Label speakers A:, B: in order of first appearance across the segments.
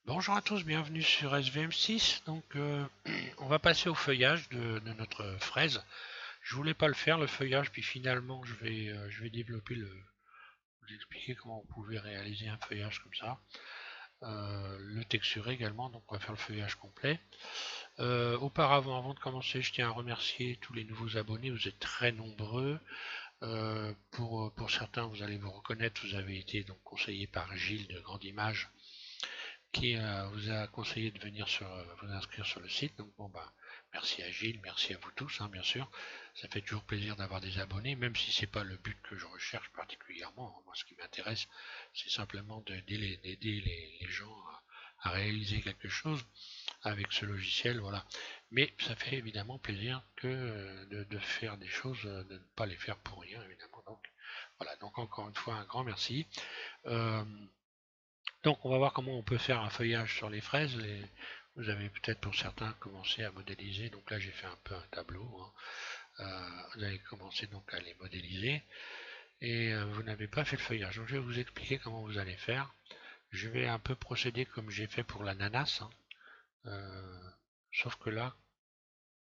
A: Bonjour à tous, bienvenue sur SVM6. On va passer au feuillage de notre fraise. Je voulais pas le faire le feuillage, puis finalement je vais développer vous expliquer comment vous pouvez réaliser un feuillage comme ça. Le texturer également, donc on va faire le feuillage complet. Auparavant, avant de commencer, je tiens à remercier tous les nouveaux abonnés. Vous êtes très nombreux. Pour certains, vous allez vous reconnaître. Vous avez été donc conseillé par Gilles de Grande Image qui vous a conseillé de venir vous inscrire sur le site. Donc bon bah merci à Gilles, merci à vous tous, hein, bien sûr. Ça fait toujours plaisir d'avoir des abonnés, même si c'est pas le but que je recherche particulièrement. Moi, ce qui m'intéresse, c'est simplement d'aider les gens à réaliser quelque chose avec ce logiciel, voilà. Mais ça fait évidemment plaisir que de faire des choses, de ne pas les faire pour rien, évidemment. Donc voilà. Donc encore une fois, un grand merci. Euh, donc on va voir comment on peut faire un feuillage sur les fraises. Vous avez peut-être pour certains commencé à modéliser. Donc là j'ai fait un peu un tableau, hein. Vous allez commencer donc à les modéliser. Et vous n'avez pas fait le feuillage. Donc je vais vous expliquer comment vous allez faire. Je vais un peu procéder comme j'ai fait pour l'ananas, hein. Sauf que là,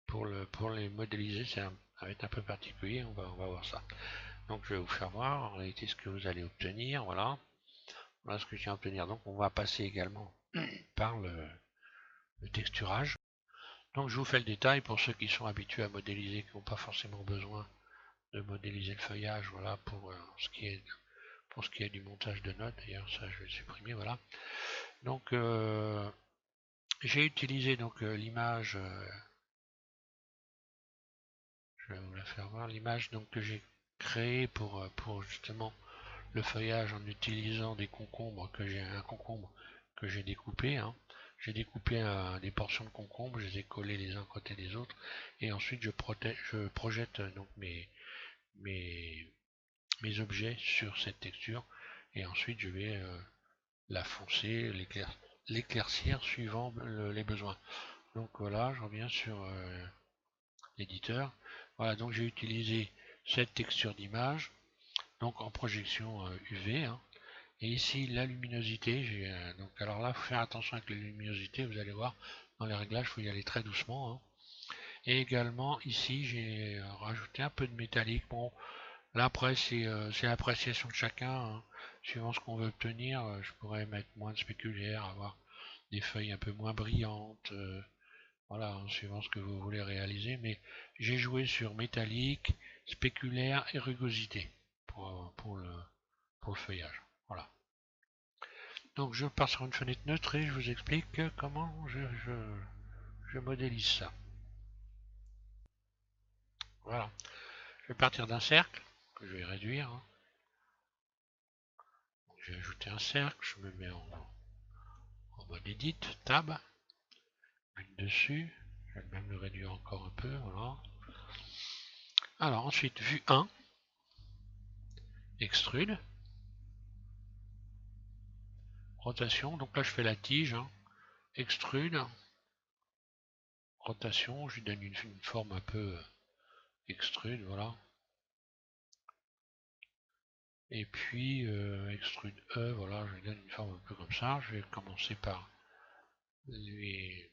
A: pour les modéliser, ça va être un peu particulier. On va voir ça. Donc je vais vous faire voir en réalité ce que vous allez obtenir. Voilà. Voilà ce que je viens d'obtenir. Donc on va passer également par le texturage. Donc je vous fais le détail pour ceux qui sont habitués à modéliser, qui n'ont pas forcément besoin de modéliser le feuillage, voilà, pour ce qui est du montage de notes. D'ailleurs ça je vais le supprimer, voilà. Donc j'ai utilisé donc l'image, je vais vous la faire voir, l'image donc que j'ai créée pour justement le feuillage en utilisant des concombres un concombre que j'ai découpé, hein. J'ai découpé des portions de concombre, je les ai collés les uns à côté des autres, et ensuite je projette donc mes, mes objets sur cette texture, et ensuite je vais la foncer, l'éclaircir suivant les besoins. Donc voilà, je reviens sur l'éditeur. Voilà, donc j'ai utilisé cette texture d'image, donc en projection UV, hein. Et ici, la luminosité, donc alors là, il faut faire attention avec la luminosité, vous allez voir, dans les réglages, il faut y aller très doucement, hein. Et également, ici, j'ai rajouté un peu de métallique. Bon, là, après, c'est l'appréciation de chacun, hein. Suivant ce qu'on veut obtenir, je pourrais mettre moins de spéculaire, avoir des feuilles un peu moins brillantes, voilà, hein, suivant ce que vous voulez réaliser. Mais j'ai joué sur métallique, spéculaire et rugosité pour le feuillage. Voilà. Donc je pars sur une fenêtre neutre et je vous explique comment je modélise ça. Voilà. Je vais partir d'un cercle que je vais réduire, hein. Donc, je vais ajouter un cercle, je me mets en mode edit, tab, bulle dessus. Je vais même le réduire encore un peu, voilà. Alors ensuite, vue 1, extrude, rotation. Donc là je fais la tige, hein. Extrude, rotation, je lui donne une forme un peu extrude, voilà. Et puis extrude E, voilà, je lui donne une forme un peu comme ça. Je vais commencer par lui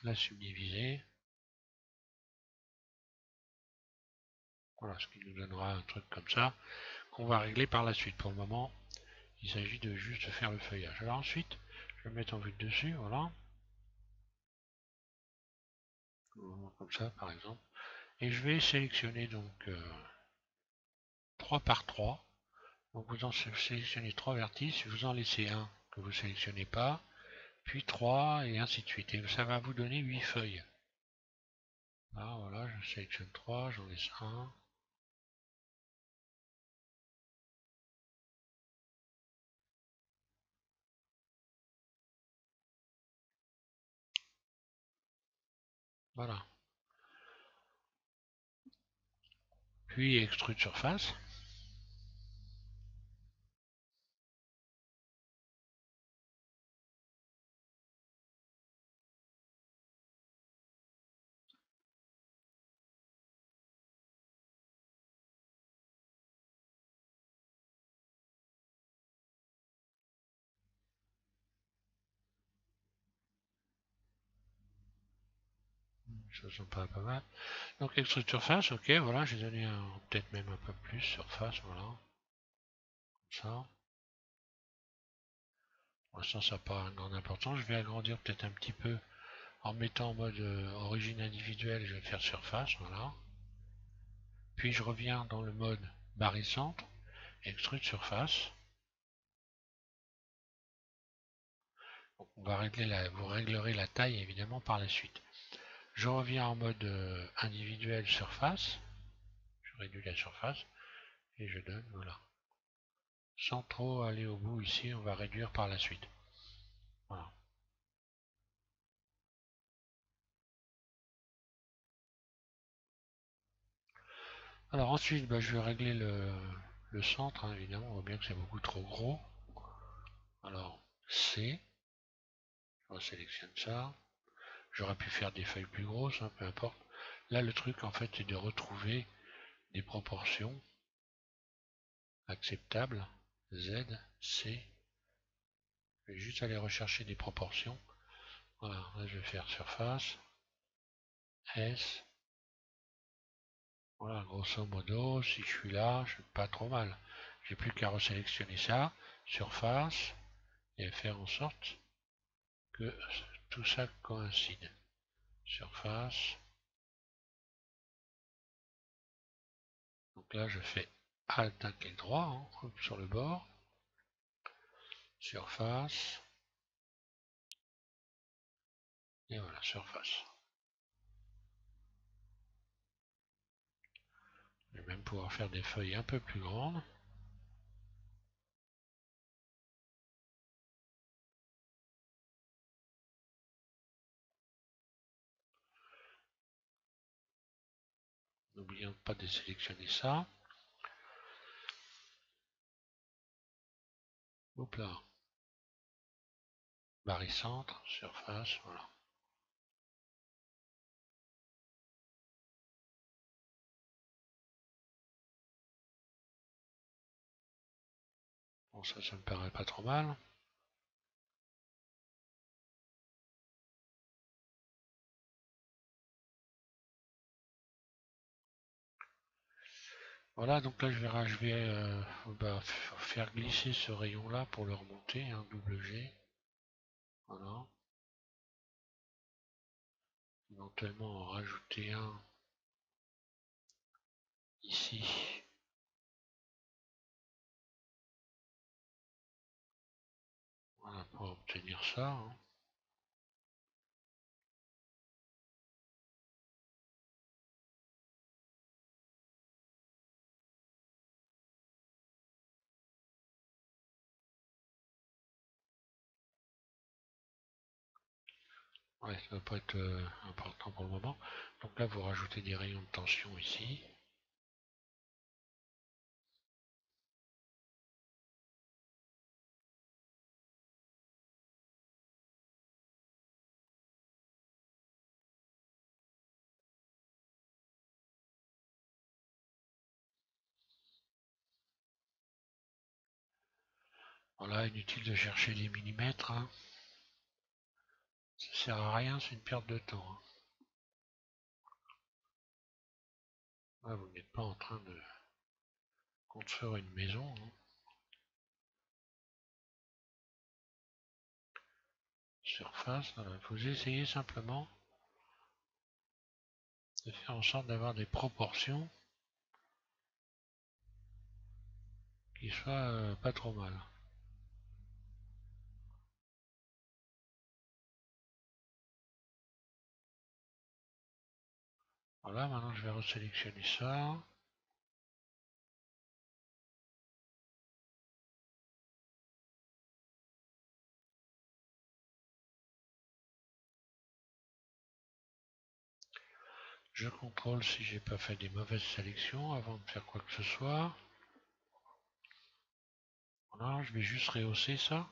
A: la subdiviser. Voilà, ce qui nous donnera un truc comme ça qu'on va régler par la suite. Pour le moment, il s'agit de juste faire le feuillage. Alors ensuite, je vais mettre en vue de dessus, voilà, comme ça par exemple. Et je vais sélectionner donc 3 par 3. Donc vous en sélectionnez 3 vertices, vous en laissez un que vous ne sélectionnez pas, puis 3 et ainsi de suite. Et ça va vous donner 8 feuilles. Là, voilà, je sélectionne 3, j'en laisse un. Voilà. Puis extrude surface. Ça sent pas mal. Donc extrude surface, ok, voilà, j'ai donné peut-être même un peu plus surface, voilà. Comme ça. Pour l'instant, ça n'a pas une grande importance. Je vais agrandir peut-être un petit peu en mettant en mode origine individuelle, je vais faire surface, voilà. Puis je reviens dans le mode barycentre, extrude surface. Donc on va régler vous réglerez la taille évidemment par la suite. Je reviens en mode individuel surface. Je réduis la surface et je donne, voilà. Sans trop aller au bout ici, on va réduire par la suite. Voilà. Alors ensuite, bah, je vais régler le centre, hein, évidemment. On voit bien que c'est beaucoup trop gros. Alors, C. Je resélectionne ça. J'aurais pu faire des feuilles plus grosses, hein, peu importe. Là, le truc, en fait, c'est de retrouver des proportions acceptables. Z, C. Je vais juste aller rechercher des proportions. Voilà, là, je vais faire surface. S. Voilà, grosso modo, si je suis là, je suis pas trop mal. J'ai plus qu'à resélectionner ça, surface, et faire en sorte que tout ça coïncide. Surface. Donc là, je fais Alt, un clic droit, hein, sur le bord. Surface. Et voilà, surface. Je vais même pouvoir faire des feuilles un peu plus grandes. N'oublions pas de sélectionner ça. Hop là. Barycentre, surface, voilà. Bon, ça me paraît pas trop mal. Voilà, donc là je vais faire glisser ce rayon là pour le remonter, un double G. Voilà. Éventuellement en rajouter un ici. Voilà, pour obtenir ça, hein. Ouais, ça ne va pas être important pour le moment. Donc là, vous rajoutez des rayons de tension ici. Voilà, inutile de chercher les millimètres, hein. Ça sert à rien, c'est une perte de temps, hein. Ouais, vous n'êtes pas en train de construire une maison, hein. Surface, voilà. Vous essayez simplement de faire en sorte d'avoir des proportions qui soient pas trop mal. Voilà, maintenant je vais resélectionner ça. Je contrôle si j'ai pas fait des mauvaises sélections avant de faire quoi que ce soit. Voilà, je vais juste rehausser ça.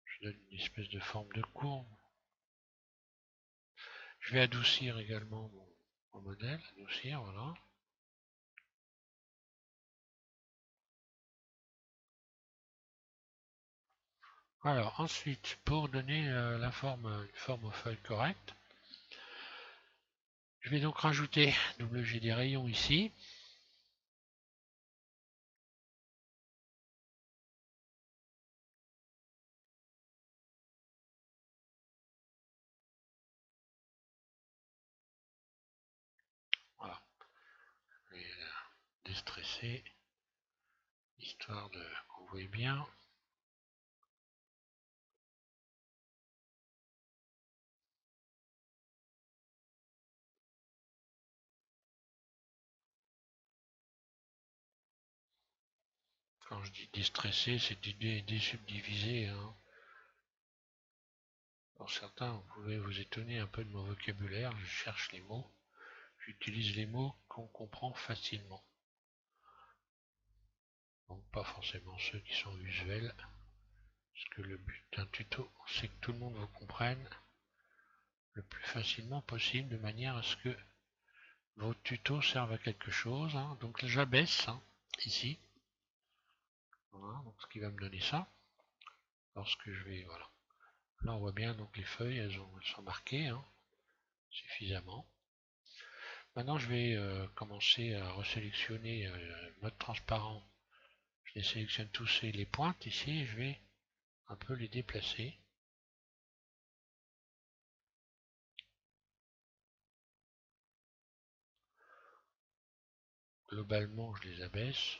A: Je donne une espèce de forme de courbe. Je vais adoucir également mon modèle. Adoucir, voilà. Alors ensuite, pour donner une forme aux feuilles correcte, Je vais donc rajouter WG des rayons ici. Voilà, je vais déstresser, histoire de qu'on voit bien. Quand je dis déstresser, c'est désubdiviser. Hein. Pour certains, vous pouvez vous étonner un peu de mon vocabulaire. Je cherche les mots. J'utilise les mots qu'on comprend facilement. Donc pas forcément ceux qui sont usuels. Parce que le but d'un tuto, c'est que tout le monde vous comprenne le plus facilement possible, de manière à ce que vos tutos servent à quelque chose. Hein. Donc j'abaisse hein, ici. Voilà, donc ce qui va me donner ça. Lorsque je vais, voilà. Là on voit bien donc les feuilles, elles sont marquées hein, suffisamment. Maintenant je vais commencer à resélectionner mode transparent. Je les sélectionne tous les pointes ici et je vais un peu les déplacer. Globalement je les abaisse.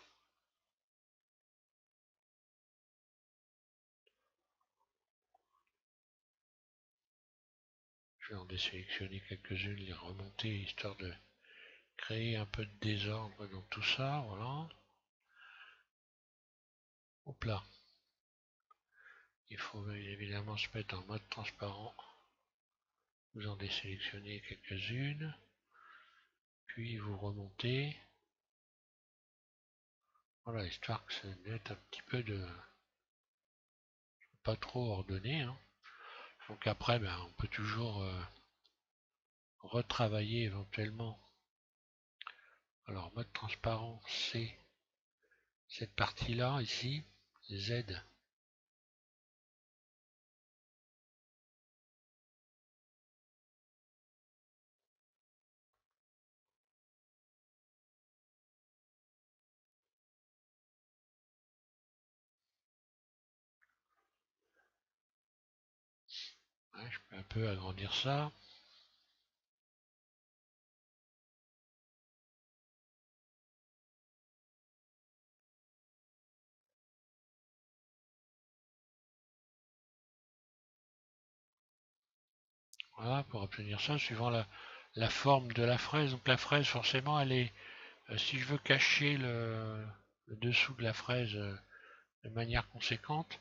A: Je vais en désélectionner quelques-unes, les remonter histoire de créer un peu de désordre dans tout ça, voilà. Hop là. Il faut évidemment se mettre en mode transparent. Vous en désélectionnez quelques-unes. Puis vous remontez. Voilà, histoire que ça mette un petit peu de... pas trop ordonné. Hein. Donc après, ben, on peut toujours retravailler éventuellement. Alors, mode transparent, c'est cette partie-là, ici, Z. Ouais, je peux un peu agrandir ça. Voilà, pour obtenir ça, suivant la forme de la fraise. Donc la fraise, forcément, elle est... si je veux cacher le dessous de la fraise de manière conséquente,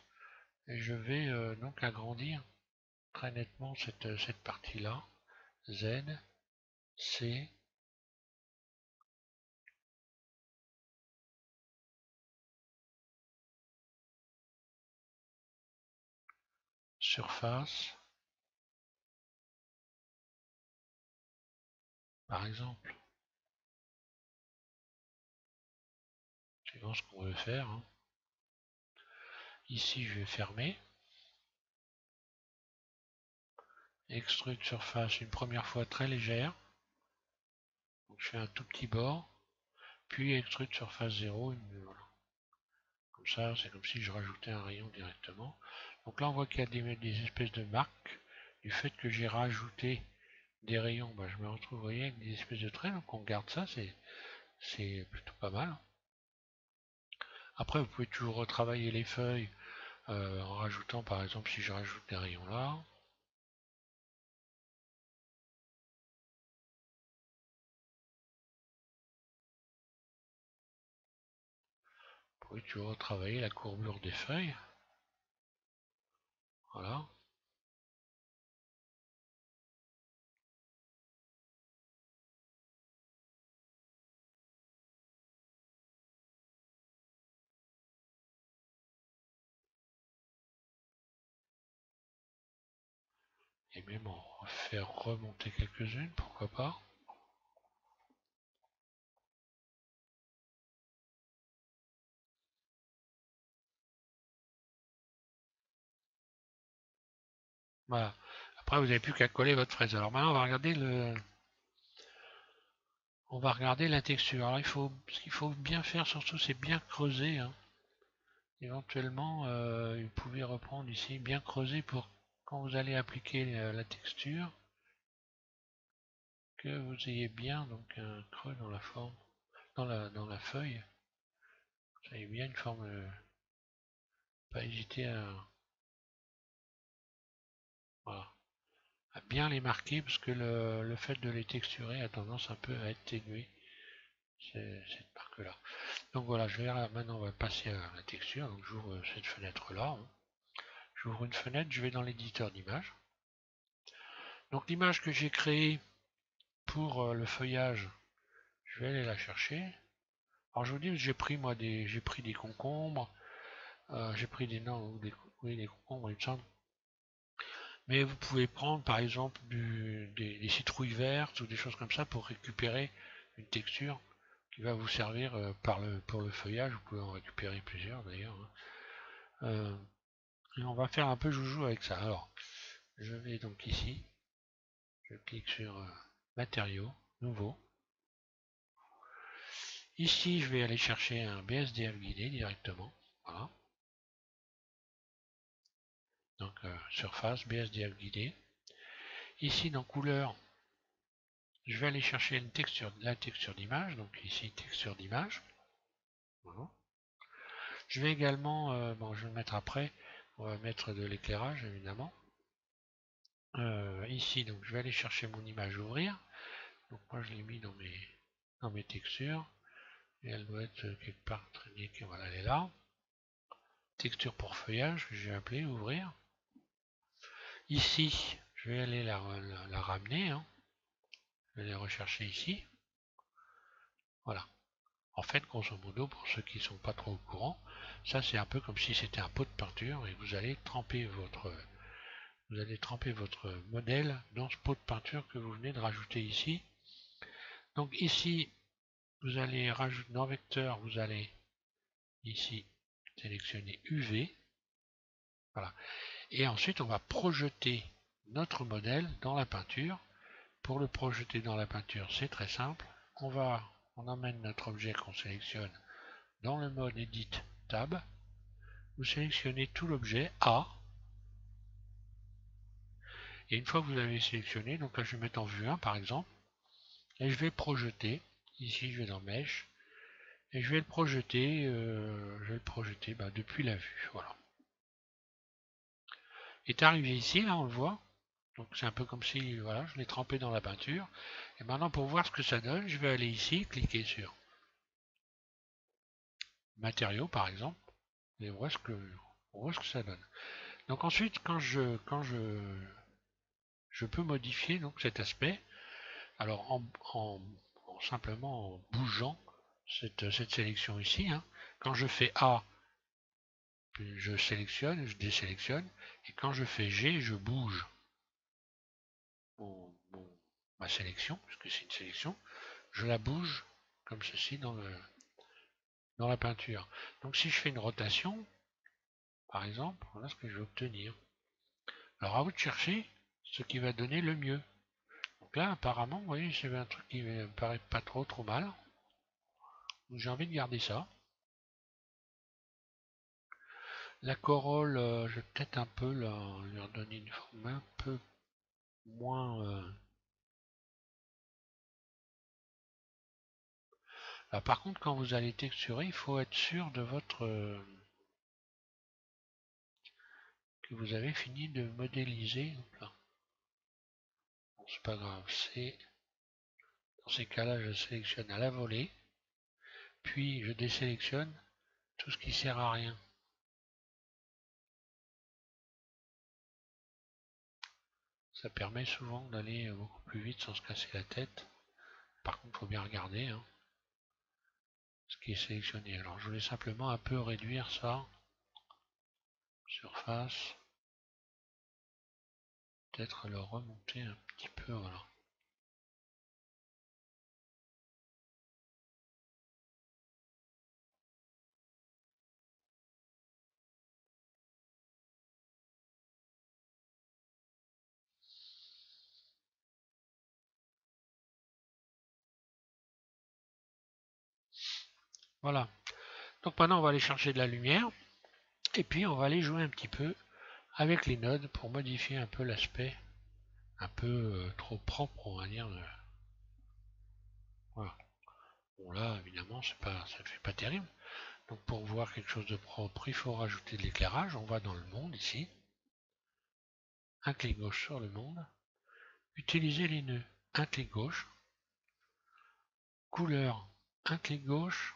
A: je vais donc agrandir très nettement cette partie-là. Z, C, surface, par exemple. Suivant ce qu'on veut faire. Hein. Ici, je vais fermer. Extrude surface une première fois très légère. Donc je fais un tout petit bord. Puis extrude surface 0. Voilà. Comme ça, c'est comme si je rajoutais un rayon directement. Donc là, on voit qu'il y a des espèces de marques du fait que j'ai rajouté des rayons. Bah, je me retrouve, vous voyez, avec des espèces de traits. Donc on garde ça, c'est plutôt pas mal. Après, vous pouvez toujours retravailler les feuilles en rajoutant, par exemple, si je rajoute des rayons là. Vous pouvez toujours retravailler la courbure des feuilles. Voilà. Et même en faire remonter quelques-unes, pourquoi pas. Voilà. Après, vous n'avez plus qu'à coller votre fraise. Alors maintenant, on va regarder on va regarder la texture. Alors ce qu'il faut bien faire surtout, c'est bien creuser, hein. Éventuellement, vous pouvez reprendre ici, bien creuser pour quand vous allez appliquer la texture, que vous ayez bien donc un creux dans la forme, dans la feuille. Vous avez bien une forme, pas hésiter voilà, à bien les marquer parce que le fait de les texturer a tendance un peu à atténuer cette marque-là. Donc voilà, maintenant on va passer à la texture. Donc j'ouvre cette fenêtre-là, hein. J'ouvre une fenêtre, je vais dans l'éditeur d'image. Donc l'image que j'ai créée pour le feuillage, je vais aller la chercher. Alors je vous dis, j'ai pris des concombres, j'ai pris des non, oui, des concombres il me semble. Mais vous pouvez prendre par exemple des citrouilles vertes ou des choses comme ça pour récupérer une texture qui va vous servir pour le feuillage. Vous pouvez en récupérer plusieurs d'ailleurs, hein. Et on va faire un peu joujou avec ça. Alors, je vais donc ici, je clique sur matériaux, nouveau. Ici, je vais aller chercher un BSDF guidé directement. Voilà. Donc, surface, BSDF guidé. Ici, dans couleur, je vais aller chercher la texture d'image. Donc, ici, texture d'image. Voilà. Je vais également, bon, je vais le mettre après. On va mettre de l'éclairage, évidemment. Ici, donc, je vais aller chercher mon image ouvrir. Donc, moi, je l'ai mis dans mes textures. Et elle doit être quelque part très bien. Voilà, elle est là. Texture pour feuillage, que j'ai appelé ouvrir. Ici, je vais aller la ramener, hein. Je vais aller rechercher ici. Voilà. En fait, grosso modo, pour ceux qui ne sont pas trop au courant, ça c'est un peu comme si c'était un pot de peinture et vous allez tremper votre modèle dans ce pot de peinture que vous venez de rajouter ici. Donc ici, vous allez rajouter dans vecteur, vous allez ici sélectionner UV. Voilà. Et ensuite, on va projeter notre modèle dans la peinture. Pour le projeter dans la peinture, c'est très simple. On emmène notre objet qu'on sélectionne dans le mode Edit Tab. Vous sélectionnez tout l'objet A. Et une fois que vous avez sélectionné, donc là je vais mettre en vue 1 par exemple, et je vais projeter. Ici, je vais dans Mesh. Et je vais le projeter, depuis la vue. Voilà. Il est arrivé ici, là, on le voit. Donc c'est un peu comme si, voilà, je l'ai trempé dans la peinture. Et maintenant, pour voir ce que ça donne, je vais aller ici, cliquer sur matériaux, par exemple, et on voit ce que ça donne. Donc ensuite, je peux modifier donc cet aspect, alors simplement en bougeant cette sélection ici, hein. Quand je fais A, je sélectionne, je désélectionne, et quand je fais G, je bouge ma sélection, puisque c'est une sélection, je la bouge comme ceci dans la peinture. Donc si je fais une rotation, par exemple, voilà ce que je vais obtenir. Alors à vous de chercher ce qui va donner le mieux. Donc là, apparemment, vous voyez, c'est un truc qui me paraît pas trop mal. Donc j'ai envie de garder ça. La corolle, je vais peut-être un peu lui redonner une forme un peu moins. Là, par contre, quand vous allez texturer, il faut être sûr de que vous avez fini de modéliser. Là. Bon, c'est pas grave, dans ces cas-là, je sélectionne à la volée, puis je désélectionne tout ce qui sert à rien. Ça permet souvent d'aller beaucoup plus vite sans se casser la tête. Par contre, il faut bien regarder, hein, ce qui est sélectionné. Alors, je voulais simplement un peu réduire ça. Surface. Peut-être le remonter un petit peu, voilà. Voilà. Donc maintenant on va aller chercher de la lumière et puis on va aller jouer un petit peu avec les nodes pour modifier un peu l'aspect un peu trop propre, on va dire. Voilà. Bon là évidemment ça ne fait pas terrible. Donc pour voir quelque chose de propre, il faut rajouter de l'éclairage. On va dans le monde ici. Un clic gauche sur le monde. Utiliser les nœuds. Un clic gauche. Couleur. Un clic gauche.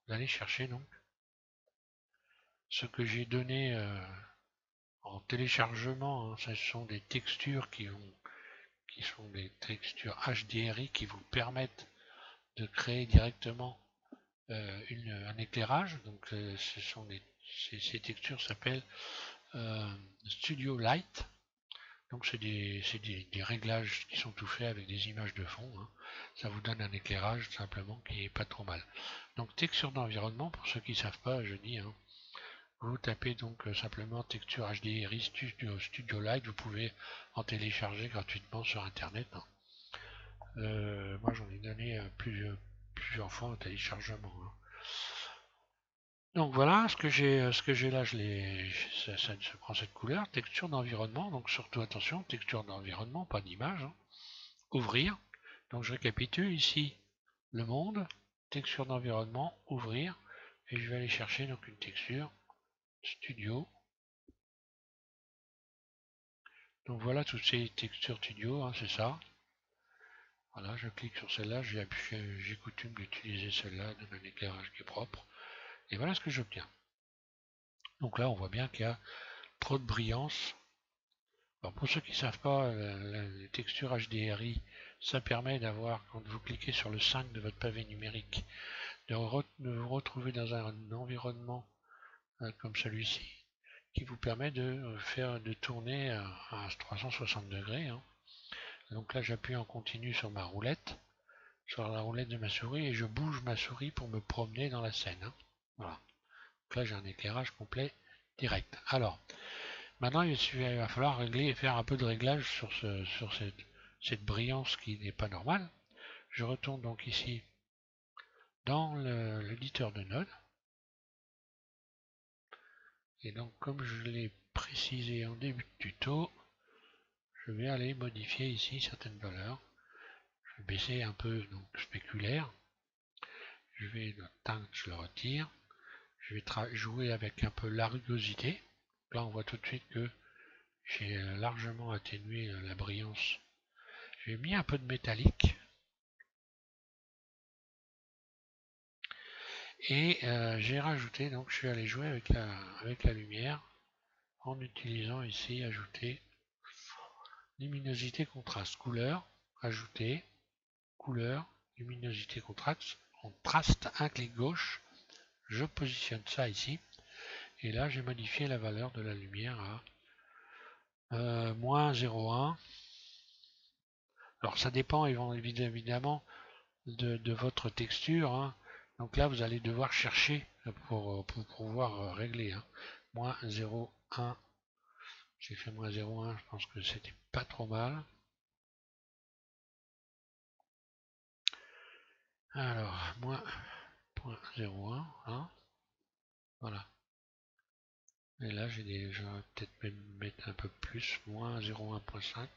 A: Vous allez chercher donc ce que j'ai donné en téléchargement. Hein. Ce sont des textures qui sont des textures HDRI qui vous permettent de créer directement un éclairage. Donc ces textures s'appellent Studio Light. Donc c'est des réglages qui sont tout faits avec des images de fond. Hein. Ça vous donne un éclairage simplement qui est pas trop mal. Donc texture d'environnement, pour ceux qui ne savent pas, je dis, hein, vous tapez donc simplement texture HDRI Studio Light, vous pouvez en télécharger gratuitement sur internet. Hein. Moi j'en ai donné plusieurs fois en téléchargement. Hein. Donc voilà, ce que j'ai là, ça se prend cette couleur, texture d'environnement, donc surtout attention, texture d'environnement, pas d'image. Hein. Ouvrir, donc je récapitule ici le monde, texture d'environnement, ouvrir, et je vais aller chercher donc une texture studio. Donc voilà toutes ces textures studio, hein, c'est ça. Voilà, je clique sur celle-là, j'ai coutume d'utiliser celle-là, de un éclairage qui est propre. Et voilà ce que j'obtiens. Donc là, on voit bien qu'il y a trop de brillance. Alors pour ceux qui ne savent pas, la texture HDRI, ça permet d'avoir, quand vous cliquez sur le 5 de votre pavé numérique, de vous retrouver dans un environnement comme celui-ci, qui vous permet de tourner à 360 degrés. Hein. Donc là, j'appuie en continu sur ma roulette, sur la roulette de ma souris, et je bouge ma souris pour me promener dans la scène. Hein. Voilà. Donc là, j'ai un éclairage complet direct. Alors, maintenant, il va falloir régler et faire un peu de réglage sur cette brillance qui n'est pas normale. Je retourne donc ici dans l'éditeur de nodes. Et donc, comme je l'ai précisé en début de tuto, je vais aller modifier ici certaines valeurs. Je vais baisser un peu donc spéculaire. Je vais le teint, je le retire. Je vais jouer avec un peu la rugosité. Là, on voit tout de suite que j'ai largement atténué la brillance. J'ai mis un peu de métallique. Et j'ai rajouté, donc je suis allé jouer avec la lumière en utilisant ici ajouter luminosité contraste, couleur, ajouter, couleur, luminosité contraste, un clic gauche, je positionne ça ici, et là j'ai modifié la valeur de la lumière à moins 0,1. Alors ça dépend évidemment de votre texture. Hein. Donc là vous allez devoir chercher pour pouvoir régler. Hein. Moins 0,1. J'ai fait moins 0,1, je pense que c'était pas trop mal. Alors, moins 0,1. Hein. Voilà. Et là, je vais peut-être même mettre un peu plus, moins 0,1.5.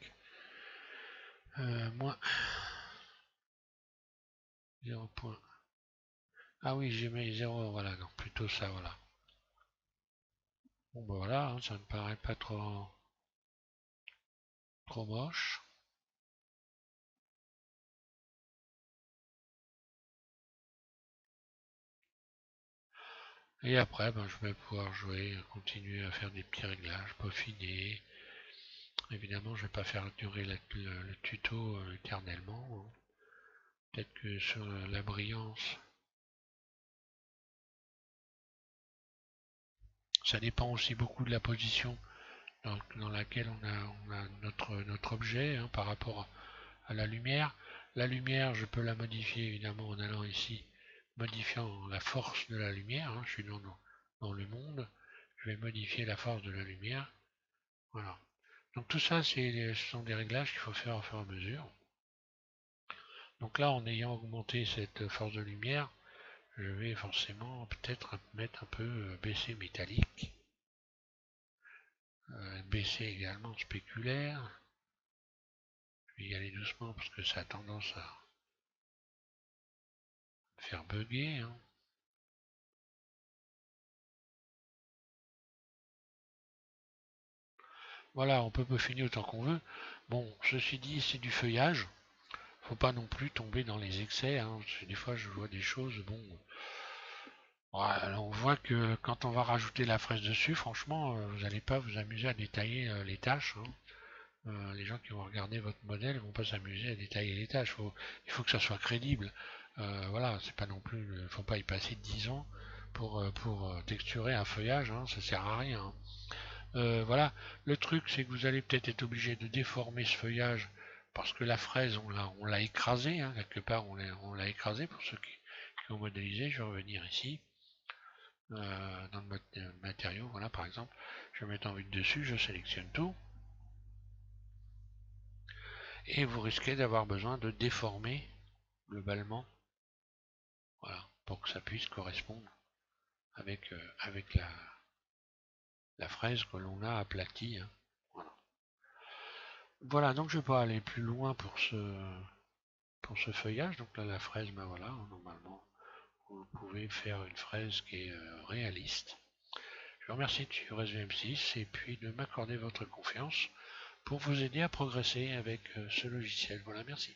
A: Moins 0. Ah oui, j'ai mis 0, voilà, donc plutôt ça, voilà. Bon, ben voilà, hein, ça me paraît pas trop moche. Et après, ben, je vais pouvoir jouer, continuer à faire des petits réglages, peaufiner. Évidemment, je vais pas faire durer le tuto éternellement. Hein. Peut-être que sur la brillance, ça dépend aussi beaucoup de la position dans laquelle on a notre objet hein, par rapport à la lumière. La lumière, je peux la modifier évidemment en allant ici, modifiant la force de la lumière. Hein, je suis dans le monde, je vais modifier la force de la lumière. Voilà. Donc tout ça, ce sont des réglages qu'il faut faire au fur et à mesure. Donc là, en ayant augmenté cette force de lumière, je vais forcément peut-être mettre un peu BC métallique, BC également spéculaire. Je vais y aller doucement parce que ça a tendance à faire bugger, hein. Voilà, on peut peaufiner autant qu'on veut. Bon, ceci dit, c'est du feuillage. Faut pas non plus tomber dans les excès, hein. Des fois, je vois des choses, bon. Ouais, on voit que quand on va rajouter la fraise dessus, franchement, vous n'allez pas vous amuser à détailler les tâches, hein. Les gens qui vont regarder votre modèle ne vont pas s'amuser à détailler les tâches. Il faut que ça soit crédible. Voilà, c'est pas non plus, faut pas y passer 10 ans pour texturer un feuillage, hein, ça sert à rien, hein. Voilà, le truc c'est que vous allez peut-être être obligé de déformer ce feuillage parce que la fraise on l'a écrasé, hein, quelque part on l'a écrasé pour ceux qui ont modélisé. Je vais revenir ici dans le matériau, voilà par exemple, je vais mettre en vue de dessus, je sélectionne tout et vous risquez d'avoir besoin de déformer globalement, voilà, pour que ça puisse correspondre avec la fraise que l'on a aplatie, hein. Voilà. Voilà, donc je vais pas aller plus loin pour ce feuillage. Donc là, la fraise, ben voilà, normalement, vous pouvez faire une fraise qui est réaliste. Je vous remercie de suivre SVM6 et puis de m'accorder votre confiance pour vous aider à progresser avec ce logiciel. Voilà, merci.